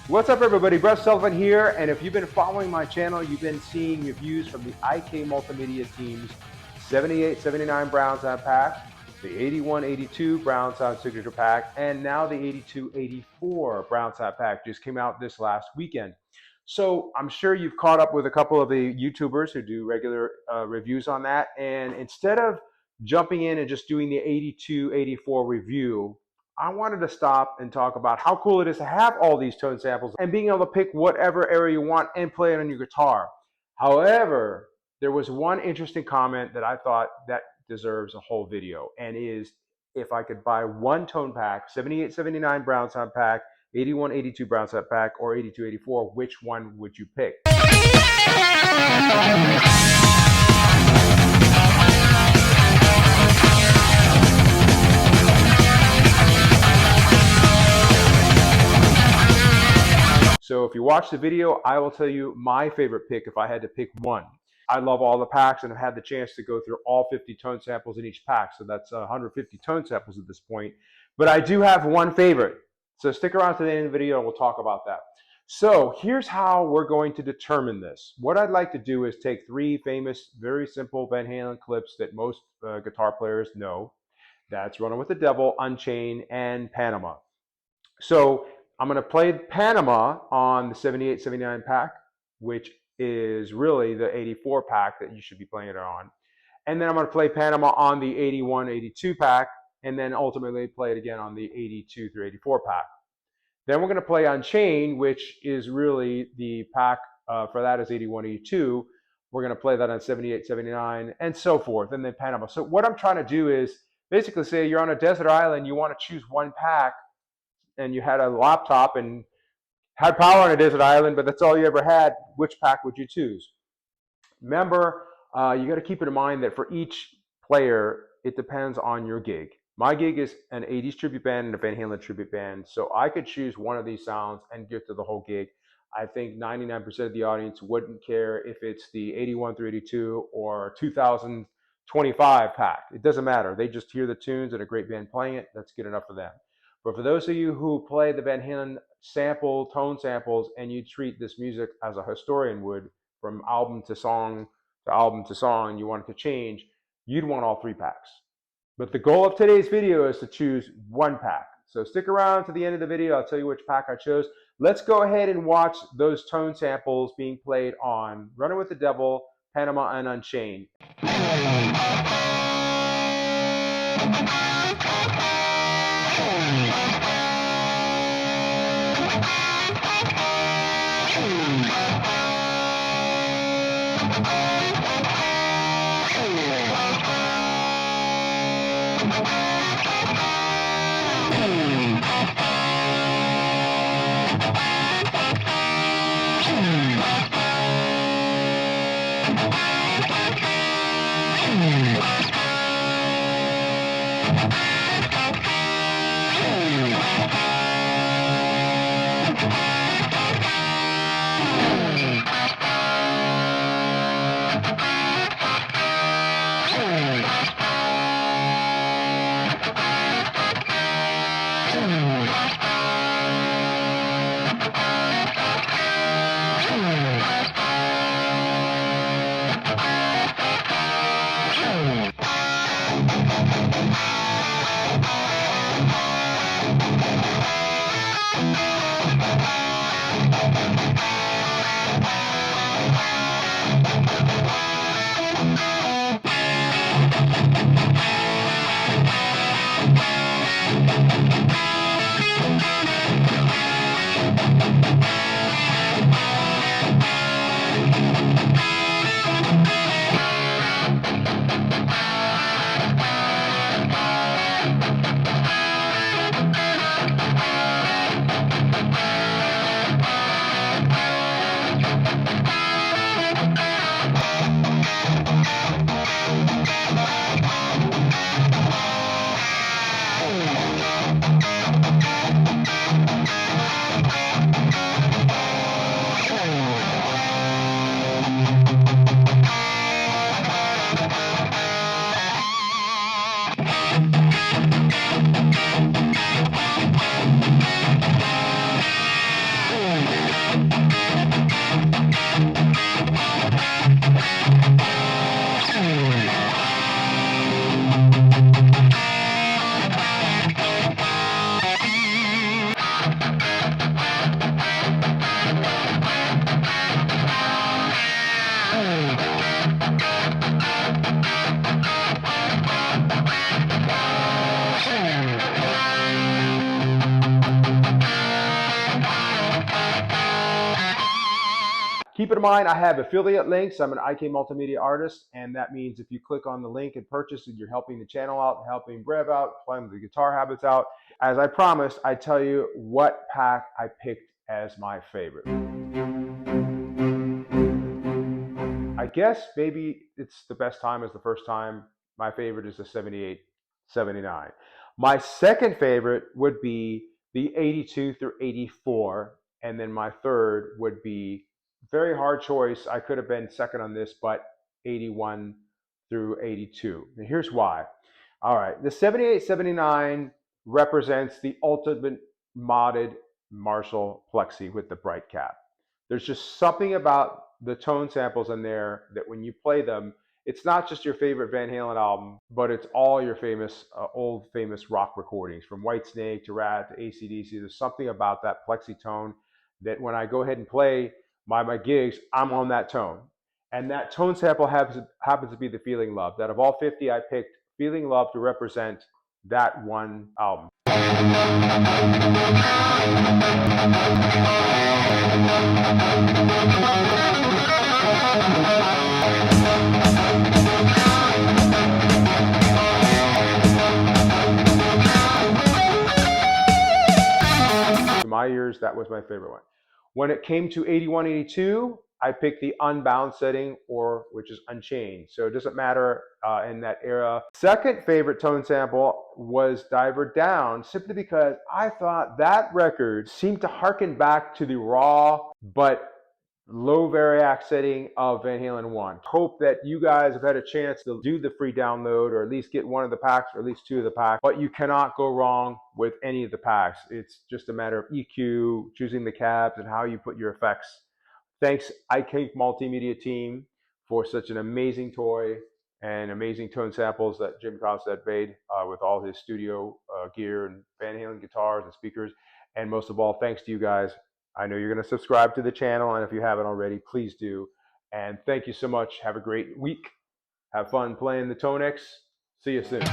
What's up, everybody? Brett Sullivan here, and if you've been following my channel, you've been seeing reviews from the IK Multimedia team's 78-79 Brown Sound pack, the 81-82 Brown Sound Signature pack, and now the 82-84 Brown Sound pack just came out this last weekend. So I'm sure you've caught up with a couple of the YouTubers who do regular reviews on that, and instead of jumping in and just doing the 82-84 review, I wanted to stop and talk about how cool it is to have all these tone samples and being able to pick whatever area you want and play it on your guitar. However, there was one interesting comment that I thought that deserves a whole video, and is if I could buy one tone pack, 78-79 Brown Sound pack, 81-82 Brown Sound pack, or 82-84, which one would you pick? So if you watch the video, I will tell you my favorite pick if I had to pick one. I love all the packs and have had the chance to go through all 50 tone samples in each pack. So that's 150 tone samples at this point. But I do have one favorite. So stick around to the end of the video and we'll talk about that. So here's how we're going to determine this. What I'd like to do is take three famous, very simple Van Halen clips that most guitar players know. That's Running with the Devil, Unchained, and Panama. So I'm going to play Panama on the 78-79 pack, which is really the 84 pack that you should be playing it on. And then I'm going to play Panama on the 81-82 pack, and then ultimately play it again on the 82-84 pack. Then we're going to play Unchained, which is really the pack for that is 81-82. We're going to play that on 78-79 and so forth, and then Panama. So what I'm trying to do is basically say you're on a desert island, you want to choose one pack, and you had a laptop and had power on a desert island, but that's all you ever had, which pack would you choose? Remember, you got to keep in mind that for each player, it depends on your gig. My gig is an 80s tribute band and a Van Halen tribute band, so I could choose one of these sounds and get to the whole gig. I think 99% of the audience wouldn't care if it's the 81-82 or 2025 pack. It doesn't matter. They just hear the tunes and a great band playing it. That's good enough for them. But for those of you who play the Van Halen tone samples, and you treat this music as a historian would, from album to song to album to song, and you want it to change, you'd want all three packs. But the goal of today's video is to choose one pack. So stick around to the end of the video. I'll tell you which pack I chose. Let's go ahead and watch those tone samples being played on Running with the Devil, Panama, and Unchained. Keep in mind, I have affiliate links. I'm an IK Multimedia artist, and that means if you click on the link and purchase it, you're helping the channel out, helping Brev out, playing the guitar habits out. As I promised, I tell you what pack I picked as my favorite. I guess maybe it's the best time as the first time. My favorite is the 78, 79. My second favorite would be the 82 through 84, and then my third would be very hard choice. I could have been second on this, but 81 through 82. And here's why. All right, the 78, 79 represents the ultimate modded Marshall Plexi with the bright cap. There's just something about the tone samples in there that when you play them, it's not just your favorite Van Halen album, but it's all your famous, old famous rock recordings, from Whitesnake to Rat to AC/DC. There's something about that plexi tone that when I go ahead and play my gigs, I'm on that tone. And that tone sample happens to be the Feeling Love. That of all 50, I picked Feeling Love to represent that one album. To my ears, that was my favorite one. When it came to 81, 82, I picked the Unbound setting, or which is Unchained. So it doesn't matter in that era. Second favorite tone sample was Diver Down, simply because I thought that record seemed to harken back to the raw but low variac setting of Van Halen 1. Hope that you guys have had a chance to do the free download, or at least get one of the packs, or at least two of the packs. But you cannot go wrong with any of the packs. It's just a matter of EQ, choosing the cabs, and how you put your effects. Thanks, IK Multimedia team, for such an amazing toy and amazing tone samples that Jim Costad made with all his studio gear and Van Halen guitars and speakers. And most of all, thanks to you guys. I know you're going to subscribe to the channel, and if you haven't already, please do. And thank you so much. Have a great week. Have fun playing the Tonex. See you soon.